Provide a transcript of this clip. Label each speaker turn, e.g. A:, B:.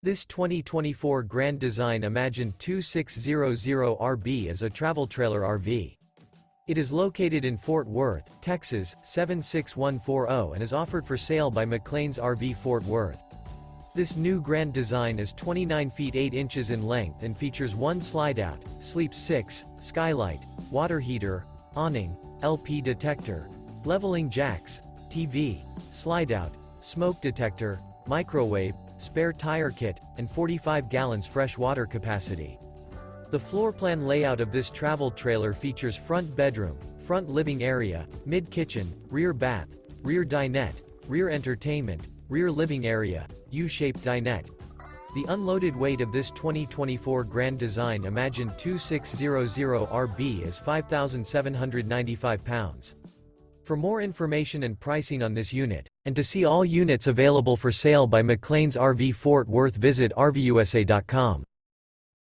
A: This 2024 Grand Design Imagine 2600RB is a travel trailer RV. It is located in Fort Worth, Texas, 76140 and is offered for sale by McClain's RV Fort Worth. This new Grand Design is 29 feet 8 inches in length and features one slide-out, sleep 6, skylight, water heater, awning, LP detector, leveling jacks, TV, slide-out, smoke detector, microwave, spare tire kit, and 45 gallons fresh water capacity. The floor plan layout of this travel trailer features front bedroom, front living area, mid-kitchen, rear bath, rear dinette, rear entertainment, rear living area, U-shaped dinette. The unloaded weight of this 2024 Grand Design Imagine 2600RB is 5,795 pounds. For more information and pricing on this unit, and to see all units available for sale by McClain's RV Fort Worth, visit RVUSA.com.